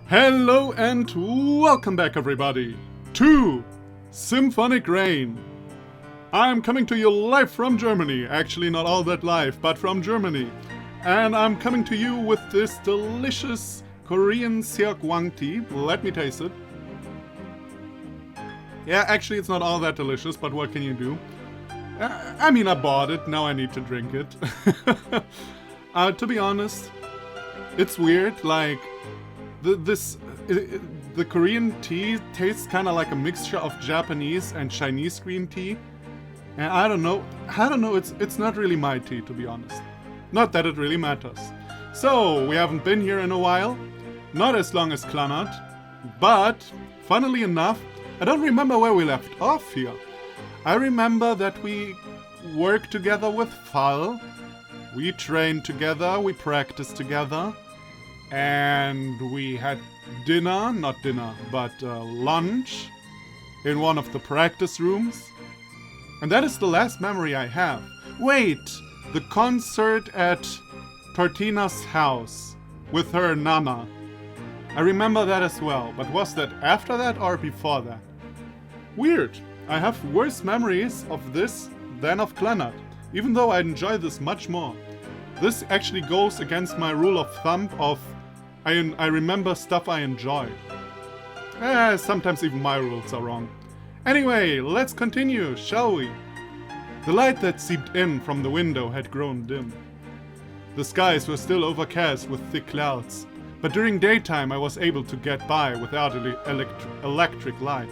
Hello and welcome back everybody to Symphonic Rain. I'm coming to you live from Germany, actually not all that live, but from Germany. And I'm coming to you with this delicious Korean seokgwang tea. Let me taste it. Yeah, actually it's not all that delicious, but what can you do? I mean, I bought it, now I need to drink it. To be honest, it's weird, like, the Korean tea tastes kind of like a mixture of Japanese and Chinese green tea. And I don't know, it's not really my tea, to be honest. Not that it really matters. So, we haven't been here in a while, not as long as Clannad, but, funnily enough, I don't remember where we left off here. I remember that we worked together with Fal, we trained together, we practiced together, and we had lunch in one of the practice rooms. And that is the last memory I have. Wait, the concert at Tortina's house with her Nana. I remember that as well, but was that after that or before that? Weird. I have worse memories of this than of Clannad, even though I enjoy this much more. This actually goes against my rule of thumb of I remember stuff I enjoy. Sometimes even my rules are wrong. Anyway, let's continue, shall we? The light that seeped in from the window had grown dim. The skies were still overcast with thick clouds, but during daytime I was able to get by without electric light.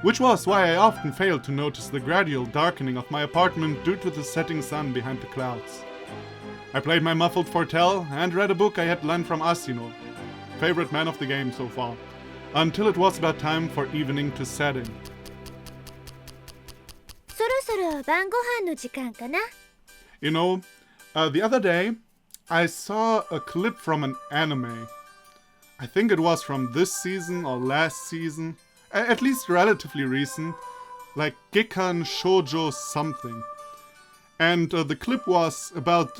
Which was why I often failed to notice the gradual darkening of my apartment due to the setting sun behind the clouds. I played my muffled fortell and read a book I had lent from Asino, favorite man of the game so far, until it was about time for evening to set in. You know, the other day I saw a clip from an anime. I think it was from this season or last season, at least relatively recent, like Gekkan Shoujo something. And the clip was about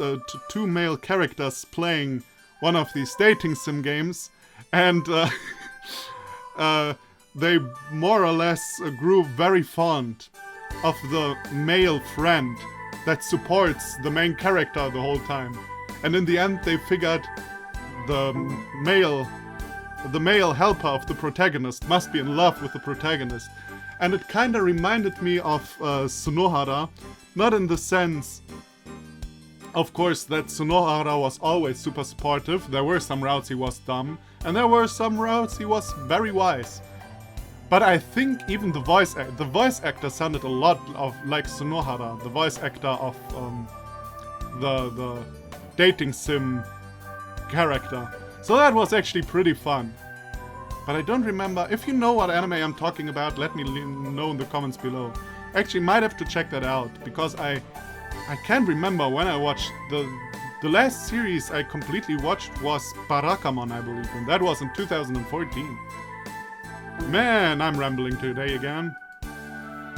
two male characters playing one of these dating sim games, and they more or less grew very fond of the male friend that supports the main character the whole time. And in the end they figured the male helper of the protagonist must be in love with the protagonist. And it kinda reminded me of Sunohara, not in the sense, of course, that Sunohara was always super supportive. There were some routes he was dumb, and there were some routes he was very wise. But I think even the voice actor sounded a lot like Sunohara, the voice actor of the dating sim character. So that was actually pretty fun. But I don't remember. If you know what anime I'm talking about, let me know in the comments below. Actually, might have to check that out, because I can't remember when I watched the last series I completely watched was Barakamon, I believe, and that was in 2014. Man, I'm rambling today again.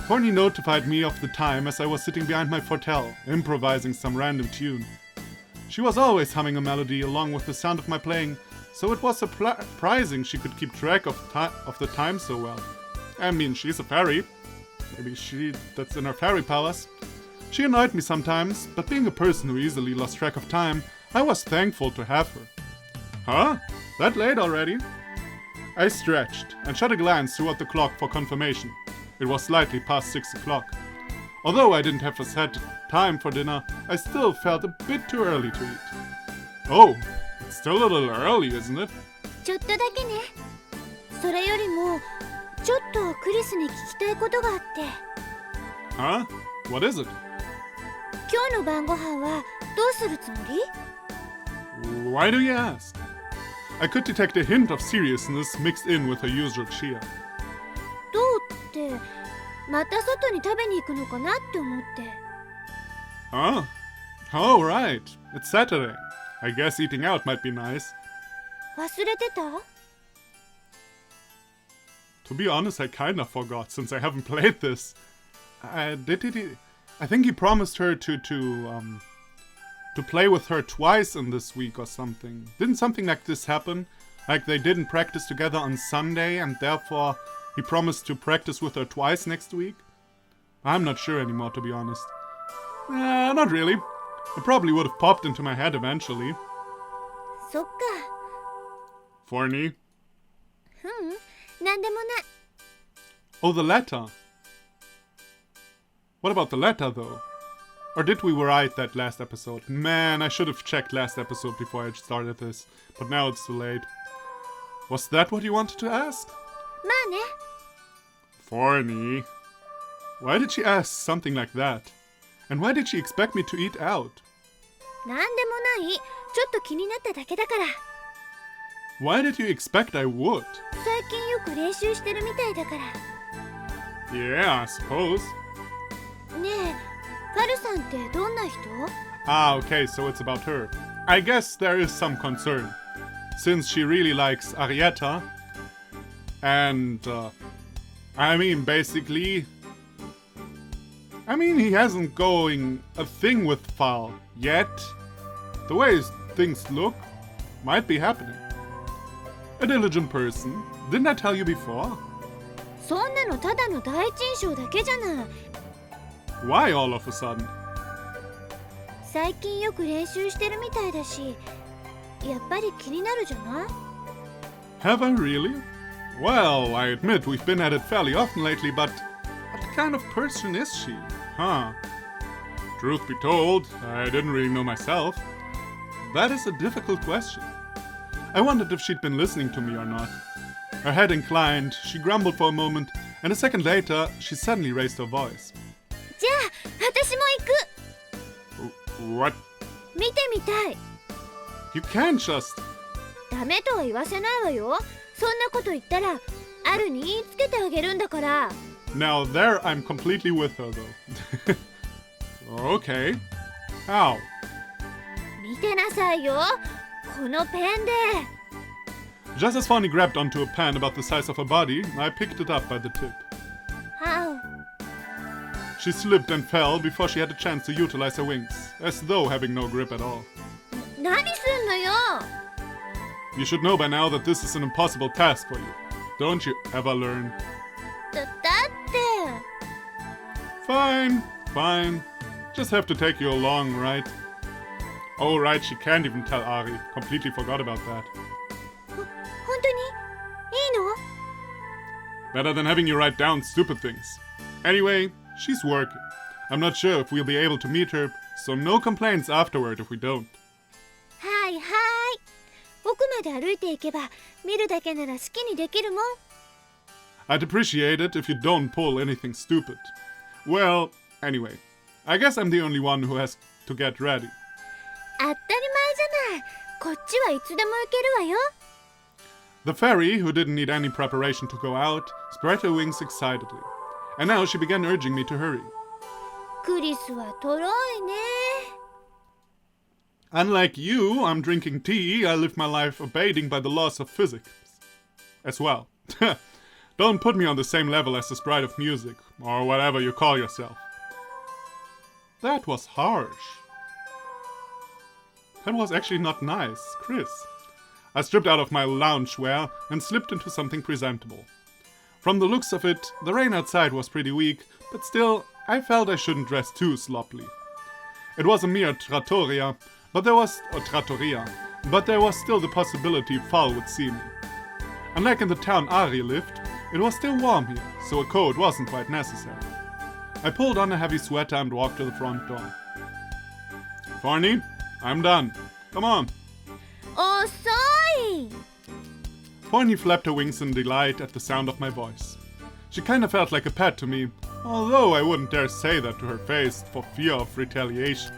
Phorni notified me of the time as I was sitting behind my fortell, improvising some random tune. She was always humming a melody along with the sound of my playing, so it was surprising she could keep track of the time so well. I mean, she's a fairy. Maybe that's in her fairy powers. She annoyed me sometimes, but being a person who easily lost track of time, I was thankful to have her. Huh? That late already? I stretched and shot a glance toward the clock for confirmation. It was slightly past 6 o'clock. Although I didn't have a set time for dinner, I still felt a bit too early to eat. Oh, it's still a little early, isn't it? Huh? What is it? Why do you ask? I could detect a hint of seriousness mixed in with her usual cheer. Huh? Oh, right. It's Saturday. I guess eating out might be nice. To be honest, I kinda forgot, since I haven't played this. I think he promised her to play with her twice in this week or something. Didn't something like this happen? Like they didn't practice together on Sunday and therefore he promised to practice with her twice next week? I'm not sure anymore, to be honest. Not really. It probably would have popped into my head eventually. そっか。 Phorni? なんでもない。 Oh, the letter. What about the letter, though? Or did we write that last episode? Man, I should have checked last episode before I started this. But now it's too late. Was that what you wanted to ask? まあね。 Phorni. Why did she ask something like that? And why did she expect me to eat out? なんでもない。ちょっと気になっただけだから。 Why did you expect I would? 最近よく練習してるみたいだから。 Yeah, I suppose. ねえ、ファルさんってどんな人？ Ah, okay, so it's about her. I guess there is some concern. Since she really likes Arietta. And, I mean, basically... I mean, he hasn't going a thing with Fal yet. The way things look, might be happening. A diligent person. Didn't I tell you before? そんなのただの第一印象だけじゃない。 Why all of a sudden? 最近よく練習してるみたいだし、やっぱり気になるじゃない？ Have I really? Well, I admit we've been at it fairly often lately, but what kind of person is she? Huh? Truth be told, I didn't really know myself. That is a difficult question. I wondered if she'd been listening to me or not. Her head inclined, she grumbled for a moment, and a second later, she suddenly raised her voice. じゃあ、私も行く。 What? 見てみたい。 You can't just... ダメとは言わせないわよ。そんなこと言ったら、あるに言いつけてあげるんだから。 Now there I'm completely with her though. Okay. How? 見てなさいよ。このペンで。 Just as Phorni grabbed onto a pen about the size of her body, I picked it up by the tip. How? She slipped and fell before she had a chance to utilize her wings, as though having no grip at all. 何すんのよ。 You should know by now that this is an impossible task for you. Don't you ever learn? だって。 Fine, fine. Just have to take you along, right? Oh, right, she can't even tell Ari. Completely forgot about that. 本当にいいの？ Better than having you write down stupid things. Anyway, she's working. I'm not sure if we'll be able to meet her, so no complaints afterward if we don't. はいはい。奥まで歩いていけば、見るだけなら好きにできるもん。 I'd appreciate it if you don't pull anything stupid. Well, anyway, I guess I'm the only one who has to get ready. 当たり前じゃない。こっちはいつでも行けるわよ。 The fairy, who didn't need any preparation to go out, spread her wings excitedly. And now she began urging me to hurry. クリスはとろいね。 Unlike you, I'm drinking tea. I live my life abating by the laws of physics. As well. Don't put me on the same level as the sprite of music, or whatever you call yourself. That was harsh. That was actually not nice, Chris. I stripped out of my loungewear and slipped into something presentable. From the looks of it, the rain outside was pretty weak, but still, I felt I shouldn't dress too sloppily. It was a mere trattoria, but there was still the possibility Fal would see me. Unlike in the town Ari lived, it was still warm here, so a coat wasn't quite necessary. I pulled on a heavy sweater and walked to the front door. Phorni, I'm done. Come on. 遅い。 Phorni flapped her wings in delight at the sound of my voice. She kinda felt like a pet to me, although I wouldn't dare say that to her face for fear of retaliation.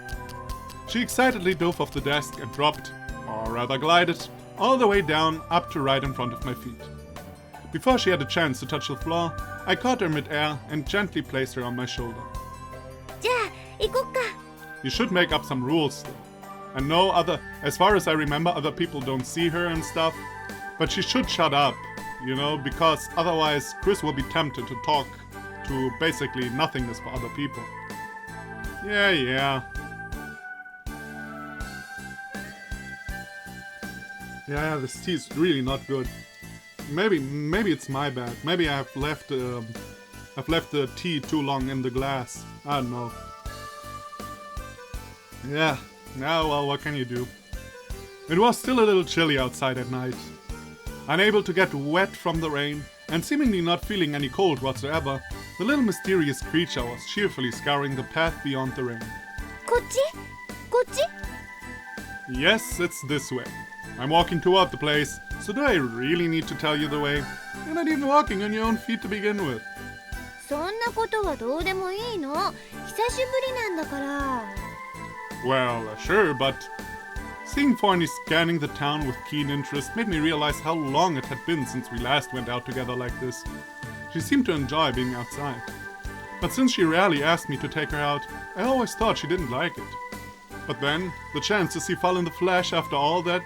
She excitedly dove off the desk and dropped, or rather glided, all the way down up to right in front of my feet. Before she had a chance to touch the floor, I caught her mid-air and gently placed her on my shoulder. じゃあ行こっか。 You should make up some rules though. And no other, as far as I remember, other people don't see her and stuff. But she should shut up, you know, because otherwise Chris will be tempted to talk to basically nothingness for other people. Yeah. Yeah, this tea is really not good. Maybe it's my bad. Maybe I've left the tea too long in the glass. I don't know. Yeah, well, what can you do? It was still a little chilly outside at night. Unable to get wet from the rain, and seemingly not feeling any cold whatsoever, the little mysterious creature was cheerfully scouring the path beyond the rain. こっち？こっち？ Yes, it's this way. I'm walking toward the place, so do I really need to tell you the way? You're not even walking on your own feet to begin with. そんなことはどうでもいいの。久しぶりなんだから。Well, sure, but seeing Phorni scanning the town with keen interest made me realize how long it had been since we last went out together like this. She seemed to enjoy being outside. But since she rarely asked me to take her out, I always thought she didn't like it. But then, the chance to see Fal in the flesh after all that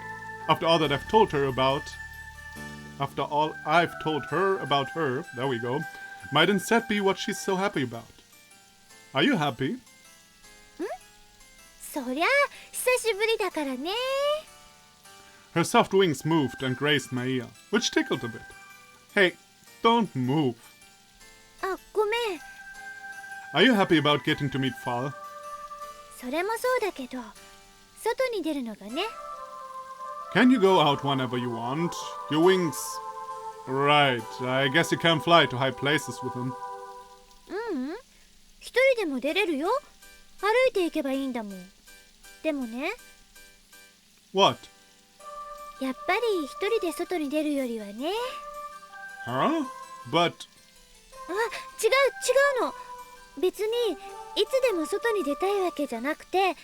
I've told her about her, there we go, might instead be what she's so happy about. Are you happy? そりゃ久しぶりだからね。 Her soft wings moved and grazed my ear, which tickled a bit. Hey, don't move. あ、ごめん。 Are you happy about getting to meet Fal? それもそうだけど、外に出るのがね。 Can you go out whenever you want? Your wings... Right, I guess you can't fly to high places with them. 一人でも出れるよ。歩いて行けばいいんだもん。でもね。What? やっぱり一人で外に出るよりはね。Huh? But... あ、違うの。別にいつでも外に出たいわけじゃなくて、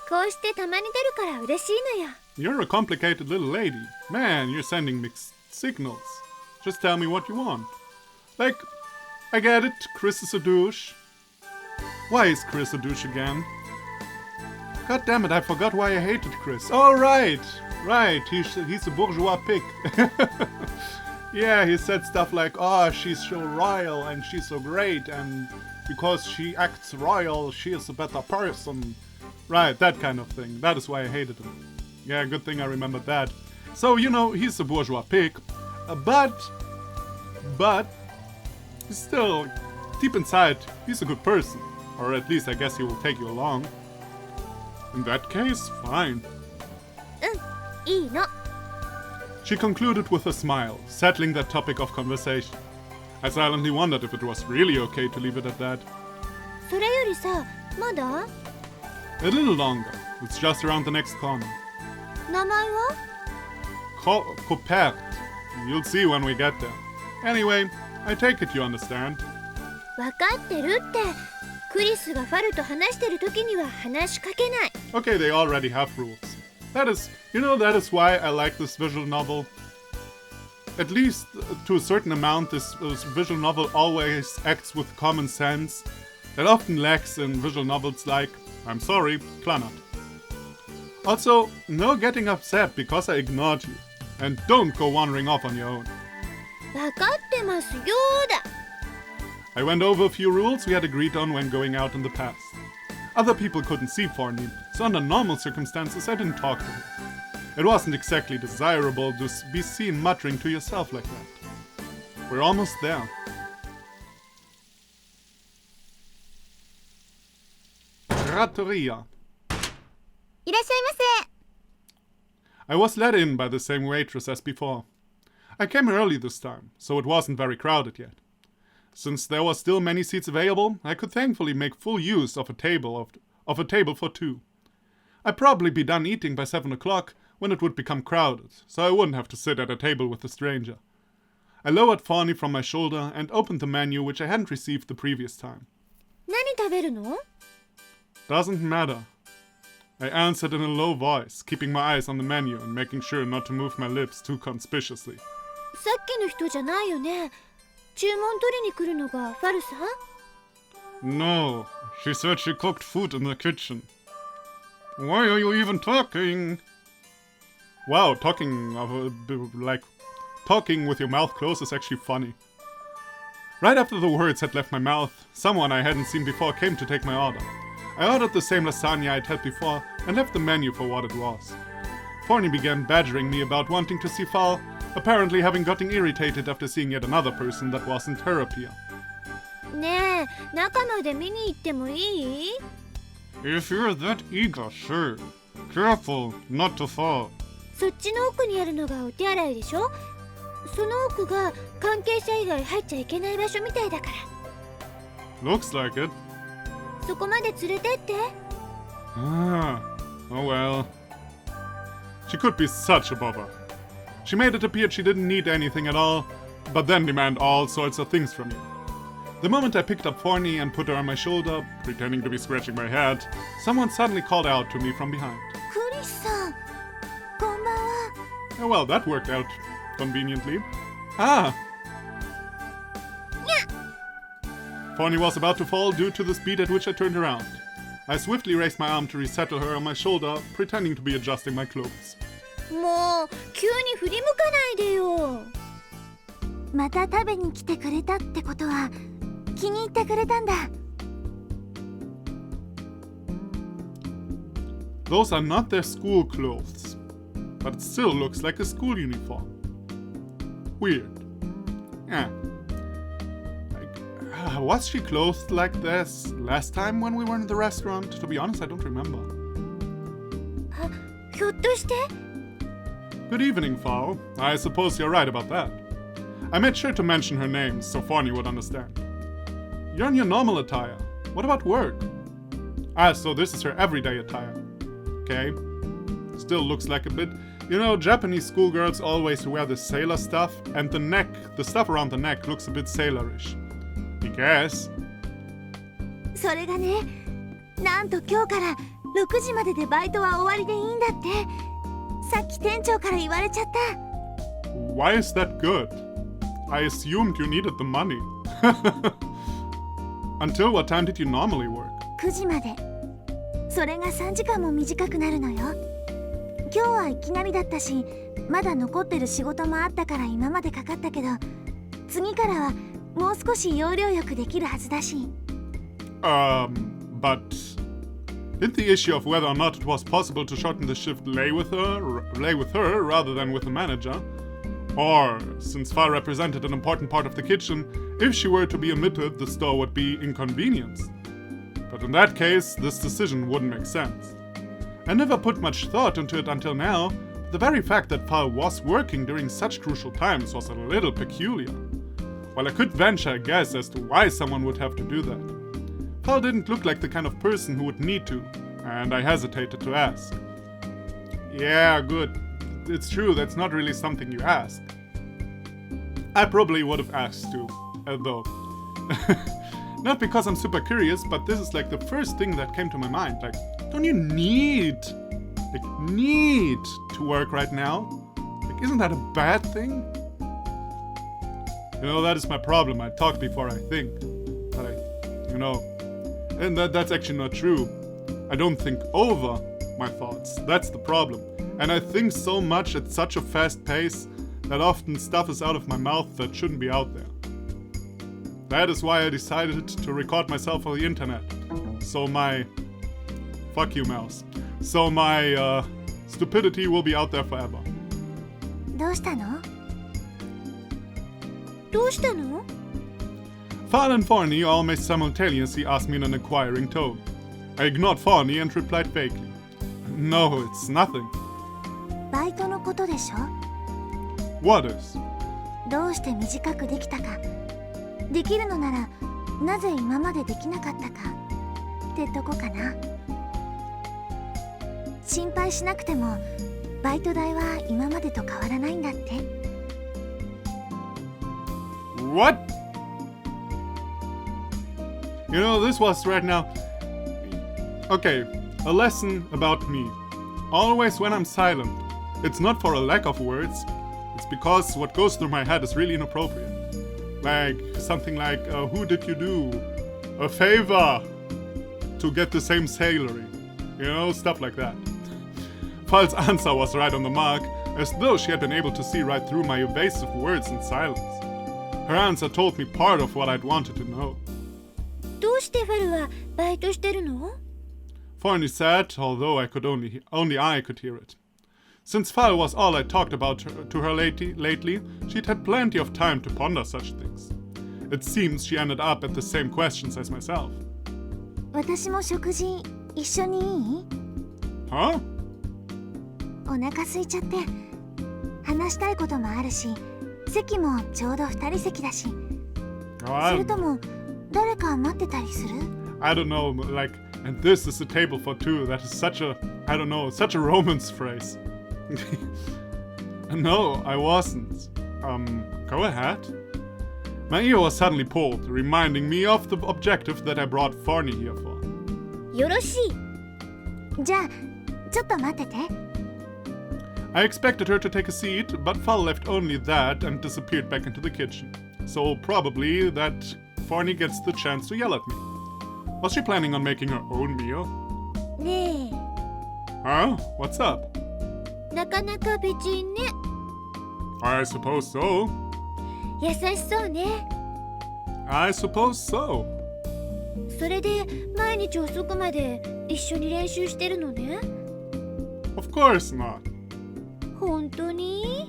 こうしてたまに出るから嬉しいのよ。 You're a complicated little lady. Man, you're sending mixed signals. Just tell me what you want. Like, I get it, Chris is a douche. Why is Chris a douche again? God damn it, I forgot why I hated Chris. Oh, right, he's a bourgeois pig. Yeah, he said stuff like, oh, she's so royal and she's so great and because she acts royal, she is a better person. Right, that kind of thing. That is why I hated him. Yeah, good thing I remembered that. So, you know, he's a bourgeois pig, but still, deep inside, he's a good person. Or at least I guess he will take you along. In that case, fine. いいの。 She concluded with a smile, settling that topic of conversation. I silently wondered if it was really okay to leave it at that. それよりさ、まだ？ A little longer. It's just around the next corner. 名前は？ Copert. You'll see when we get there. Anyway, I take it you understand. わかってるって。クリスがファルと話してる時には話しかけない。 Okay, they already have rules. That is why I like this visual novel. At least to a certain amount, this visual novel always acts with common sense that often lacks in visual novels like, I'm sorry, Clannad. Also, no getting upset because I ignored you. And don't go wandering off on your own. わかってますよだ。 I went over a few rules we had agreed on when going out in the past. Other people couldn't see Phorni, so under normal circumstances I didn't talk to her. It wasn't exactly desirable to be seen muttering to yourself like that. We're almost there. Trattoria. いらっしゃいませ。 I was let in by the same waitress as before. I came early this time, so it wasn't very crowded yet. Since there were still many seats available, I could thankfully make full use of a table for two. I'd probably be done eating by 7 o'clock when it would become crowded, so I wouldn't have to sit at a table with a stranger. I lowered Phorni from my shoulder and opened the menu which I hadn't received the previous time. 何食べるの？ Doesn't matter. I answered in a low voice, keeping my eyes on the menu and making sure not to move my lips too conspicuously. さっきの人じゃないよね。注文取りに来るのがファルさん？ No, she said she cooked food in the kitchen. Why are you even talking? Wow, talking with your mouth closed is actually funny. Right after the words had left my mouth, someone I hadn't seen before came to take my order. I ordered the same lasagna I'd had before and left the menu for what it was. Phorni began badgering me about wanting to see Fal, apparently having gotten irritated after seeing yet another person that wasn't her appear. ねえ、中まで見に行ってもいい？ If you're that eager, sure. Careful not to fall. そっちの奥にあるのがお手洗いでしょ？その奥が関係者以外入っちゃいけない場所みたいだから。Looks like it. そこまで連れてって。Ah, oh well. She could be such a bother. She made it appear she didn't need anything at all, but then demand all sorts of things from you. The moment I picked up Phorni and put her on my shoulder, pretending to be scratching my head, someone suddenly called out to me from behind. クリスさん、こんばんは。 Oh well, that worked out conveniently. Ah! Phorni was about to fall due to the speed at which I turned around. I swiftly raised my arm to resettle her on my shoulder, pretending to be adjusting my clothes. もう急に振り向かないでよ。また食べに来てくれたってことは気に入ってくれたんだ。Those are not their school clothes, but it still looks like a school uniform. Weird. Yeah. Was she clothed like this last time when we were in the restaurant? To be honest, I don't remember. ひょっとして？ Good evening, Fal. I suppose you're right about that. I made sure to mention her name so Phorni would understand. You're in your normal attire. What about work? Ah, so this is her everyday attire. Okay. Still looks like a bit... You know, Japanese schoolgirls always wear the sailor stuff, and the stuff around the neck looks a bit sailorish. I guess. それがね、なんと今日から6時まででバイトは終わりでいいんだって。さっき店長から言われちゃった。Why is that good? I assumed you needed the money. Until what time did you normally work? 9時まで。それが3時間も短くなるのよ。今日はいきなりだったし、まだ残ってる仕事もあったから今までかかったけど、次からはもう少し要領よくできるはずだし。But did the issue of whether or not it was possible to shorten the shift lay with her rather than with the manager? Or, since Fal represented an important part of the kitchen, if she were to be omitted, the store would be inconvenienced. But in that case, this decision wouldn't make sense. I never put much thought into it until now, but the very fact that Fal was working during such crucial times was a little peculiar. While I could venture a guess as to why someone would have to do that, Fal didn't look like the kind of person who would need to, and I hesitated to ask. Yeah, good. It's true, that's not really something you ask. I probably would have asked too, though. Not because I'm super curious, but this is like the first thing that came to my mind. Like, don't you need to work right now? Like, isn't that a bad thing? You know, that is my problem. I talk before I think. But and that's actually not true. I don't think over my thoughts. That's the problem. And I think so much at such a fast pace that often stuff is out of my mouth that shouldn't be out there. That is why I decided to record myself for the internet. So my... Fuck you, mouse. So my stupidity will be out there forever. どうしたの？どうしたの？ Fal and Phorni almost simultaneously asked me in an inquiring tone. I ignored Phorni and replied vaguely. No, it's nothing. バイトのことでしょ？ What is? どうして短くできたか。できるのなら、なぜ今までできなかったかってとこかな。心配しなくても、バイト代は今までと変わらないんだって。What? You know, this was right now... Okay, a lesson about me. Always when I'm silent, it's not for a lack of words, it's because what goes through my head is really inappropriate. Like, something like, who did you do a favor to get the same salary? You know, stuff like that. Fal's answer was right on the mark, as though she had been able to see right through my evasive words and silence. Her answer told me part of what I'd wanted to know. どうしてファルはバイトしてるの？ Phorni said, although only I could hear it. Since Fal was all I talked about to her lately, she'd had plenty of time to ponder such things. It seems she ended up at the same questions as myself. 私も食事一緒にいい？ Huh? お腹空いちゃって話したいこともあるし、席もちょうど2人席だし。それとも誰か待ってたりする？ I don't know, like, and this is a table for two. That is such a, I don't know, such a romance phrase. No, I wasn't. Go ahead. My ear was suddenly pulled, reminding me of the objective that I brought Phorni here for. よろしい。じゃあちょっと待ってて。I expected her to take a seat, but Fal left only that and disappeared back into the kitchen. So probably that Phorni gets the chance to yell at me. Was she planning on making her own meal? ね Huh? What's up? え、なかなか美人ね。 I suppose so. 優しそうね。 I suppose so. それで毎日遅くまで一緒に練習してるのね。 Of course not. 本当に？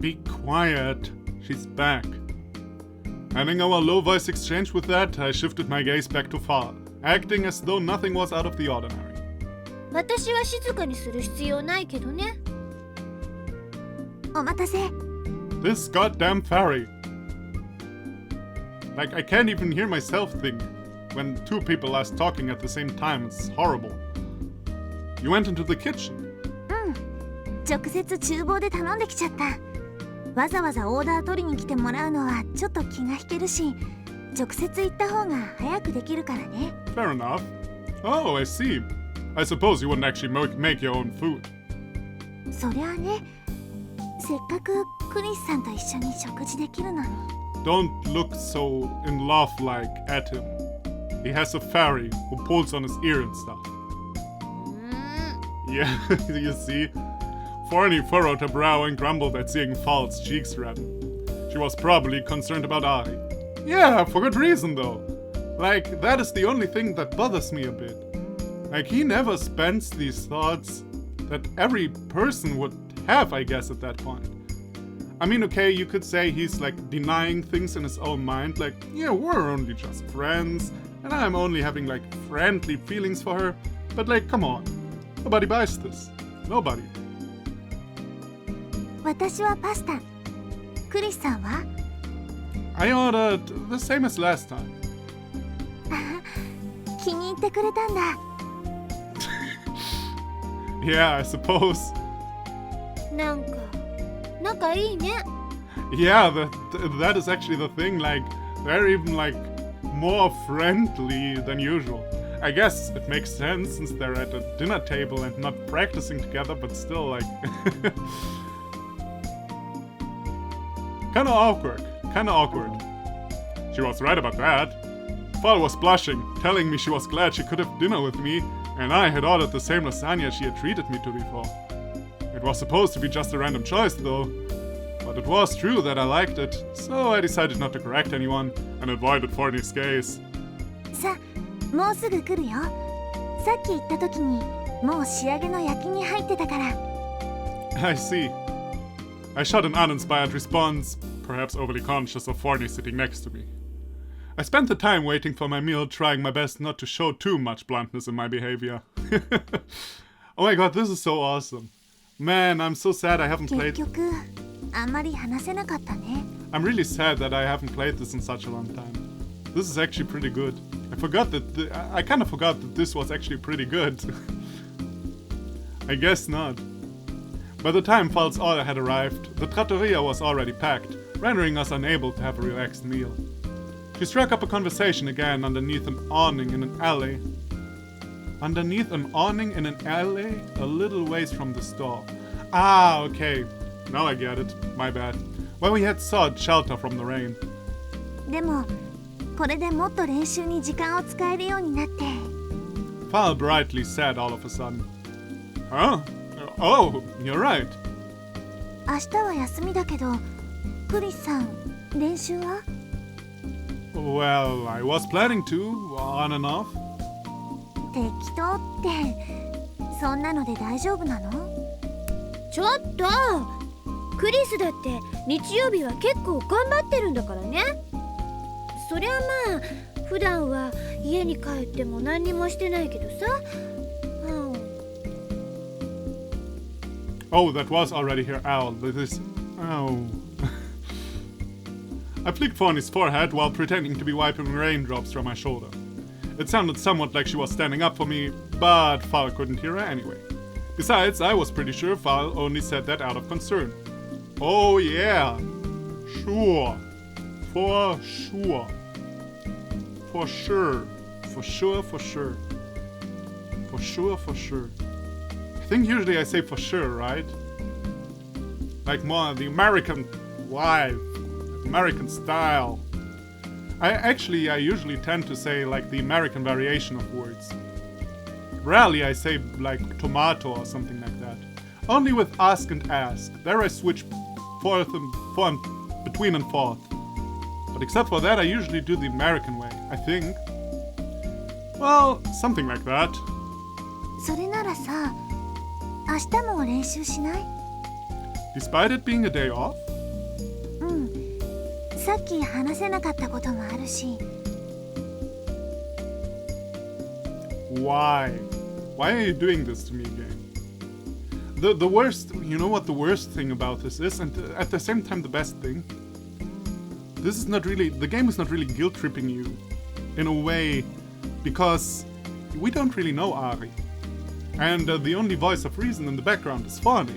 Be quiet. She's back. Ending our low voice exchange with that, I shifted my gaze back to Fal, acting as though nothing was out of the ordinary. 私は静かにする必要ないけどね。お待たせ。 This goddamn fairy. Like, I can't even hear myself think when two people are talking at the same time. It's horrible. You went into the kitchen. 直接厨房で頼んできちゃった。わざわざオーダー取りに来てもらうのはちょっと気が引けるし、直接行った方が早くできるからね。 Fair enough. Oh, I see. I suppose you wouldn't actually make your own food. そりゃあね、せっかくクリスさんと一緒に食事できるのに。 Don't look so in love-like at him. He has a fairy who pulls on his ear and stuff. Yeah, you see? Phorni furrowed her brow and grumbled at seeing Fal's cheeks redden. She was probably concerned about Ari. Yeah, for good reason though. Like, that is the only thing that bothers me a bit. Like, he never spends these thoughts that every person would have, I guess, at that point. I mean, okay, you could say he's like denying things in his own mind, like, yeah, we're only just friends, and I'm only having like friendly feelings for her, but like, come on. Nobody buys this. Nobody. 私はパスタ。クリスさんは？ I ordered the same as last time. 気に入ってくれたんだ。Yeah, I suppose. なんか仲いいね。 Yeah, that is actually the thing, like, they're even like more friendly than usual. I guess it makes sense since they're at a dinner table and not practicing together, but still, like... Kinda awkward. She was right about that. Fal was blushing, telling me she was glad she could have dinner with me, and I had ordered the same lasagna she had treated me to before. It was supposed to be just a random choice though, but it was true that I liked it, so I decided not to correct anyone and avoided Phorni's gaze. さ、もうすぐ来るよ。さっき行った時にもう仕上げの焼きに入ってたから。 I see. I shot an uninspired response, perhaps overly conscious of Phorni sitting next to me. I spent the time waiting for my meal, trying my best not to show too much bluntness in my behavior. Oh my god, this is so awesome. Man, I'm so sad I haven't played... 結局、あんまり話せなかったね。 I'm really sad that I haven't played this in such a long time. This is actually pretty good. I kind of forgot that this was actually pretty good. I guess not. By the time Fal's order had arrived, the trattoria was already packed, rendering us unable to have a relaxed meal. She struck up a conversation again underneath an awning in an alley. Underneath an awning in an alley, a little ways from the store. Ah, okay. Now I get it. My bad. Where we had sought shelter from the rain. でも、これでもっと練習に時間を使えるようになって。 Fal brightly said all of a sudden. Huh? Oh, you're right. 明日は休みだけど、クリスさん、練習は？ Well, I was planning to, on and off. 適当って、そんなので大丈夫なの？ちょっと、クリスだって日曜日は結構頑張ってるんだからね。そりゃまあ普段は家に帰っても何にもしてないけどさ。Oh, that was already her owl. This is... Oh. I flicked Phorni's forehead while pretending to be wiping raindrops from my shoulder. It sounded somewhat like she was standing up for me, but Fal couldn't hear her anyway. Besides, I was pretty sure Fal only said that out of concern. Oh yeah. Sure. For sure. For sure. For sure, for sure. For sure, for sure. I think usually I say for sure, right? Like more the American vibe, American style. I usually tend to say like the American variation of words. Rarely I say like tomato or something like that. Only with ask and ask. There I switch between and forth. But except for that, I usually do the American way, I think. Well, something like that. それならさ、明日も練習しない？ Despite it being a day off? うん。さっき話せなかったこともあるし。Why? Why are you doing this to me again? The worst, you know what the worst thing about this is, and at the same time the best thing? This is not really, the game is not really guilt-tripping you, in a way, because we don't really know Ari. And the only voice of reason in the background is Phorni.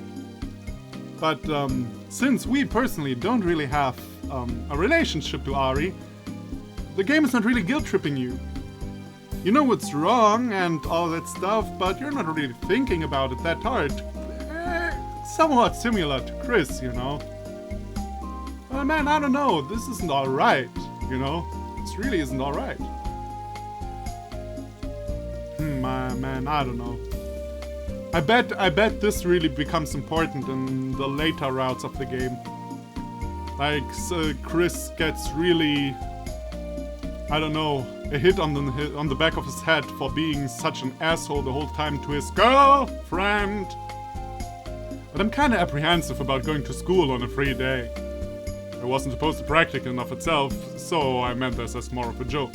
But since we personally don't really have a relationship to Ari, the game is not really guilt-tripping you. You know what's wrong and all that stuff, but you're not really thinking about it that hard. Somewhat similar to Chris, you know. Man, I don't know, this isn't alright, you know? This really isn't alright. Man, I don't know. I bet this really becomes important in the later routes of the game. Like, Chris gets really, I don't know, a hit on the back of his head for being such an asshole the whole time to his girlfriend. But I'm kinda apprehensive about going to school on a free day. I wasn't supposed to practice enough itself, so I meant this as more of a joke.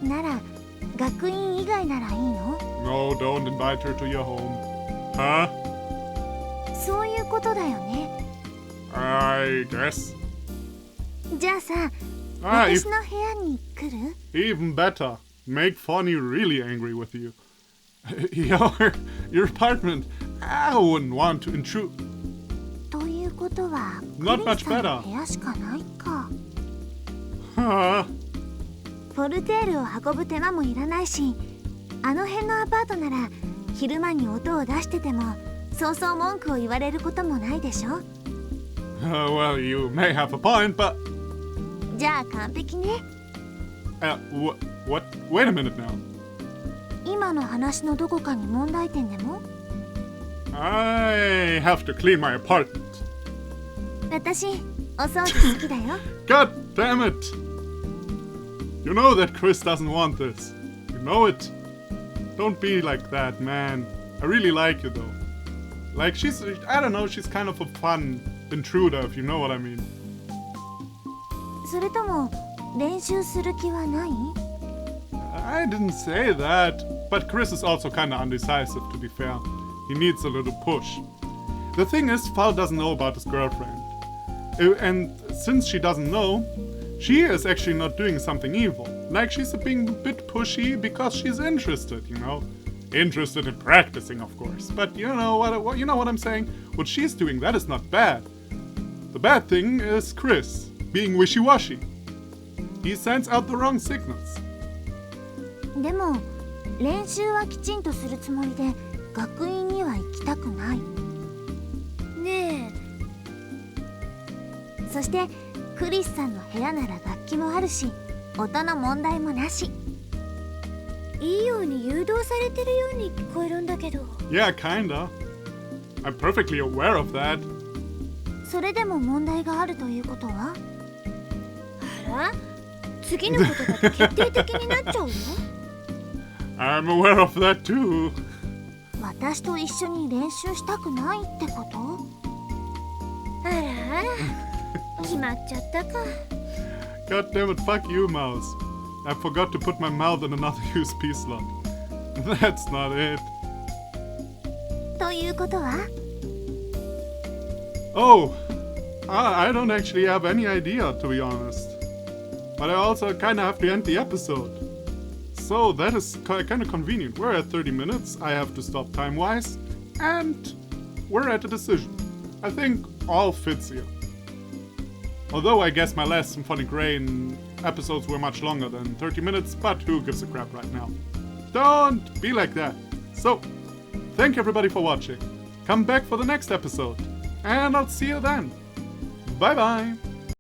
なら、学院以外ならいいの？ No, don't invite her to your home. Huh? そういうことだよね。I guess. じゃあさ、Ah, 私の部屋に来る？ even better. Make Phorni really angry with you. Your apartment. I wouldn't want to intrude. ということは、ク Not リ much スさん better. の部屋しかないか。Huh? ポルテールを運ぶ手間もいらないし、あの辺のアパートなら昼間に音を出しててもそうそう文句を言われることもないでしょ。Well, you may have a point, but... じゃあ完璧ね。What? Wait a minute now. 今の話のどこかに問題点でも？ I have to clean my apartment. 私、お掃除好きだよ。God damn it! You know that Chris doesn't want this. You know it. Don't be like that, man. I really like you though. Like I don't know, she's kind of a fun intruder, if you know what I mean. それとも練習する気はない？ I didn't say that, but Chris is also kinda undecisive, to be fair. He needs a little push. The thing is, Fal doesn't know about his girlfriend. And since she doesn't know, she is actually not doing something evil. Like, she's being a bit pushy because she's interested, you know? Interested in practicing, of course. But you know what I'm saying? What she's doing, that is not bad. The bad thing is Chris, being wishy-washy. He sends out the wrong signals. でも練習はきちんとするつもりで学院には行きたくない。ねえ。そしてクリスさんの部屋なら楽器もあるし音の問題もなし。いいように誘導されてるように聞こえるんだけど。Yeah, kinda. I'm perfectly aware of that. それでも問題があるということは？あら？次のことだと決定的になっちゃうよ。I'm aware of that too. 私と一緒に練習したくないってこと？あらあら決まっちゃったか。 God damn it, fuck you, mouse. I forgot to put my mouth in another USB slot. That's not it. ということは？ Oh, I don't actually have any idea, to be honest. But I also kind of have to end the episode. So that is kind of convenient. We're at 30 minutes. I have to stop time-wise. And we're at a decision. I think all fits here. Although I guess my last Symphonic Rain episodes were much longer than 30 minutes, but who gives a crap right now? Don't be like that. So, thank you everybody for watching. Come back for the next episode. And I'll see you then. Bye bye.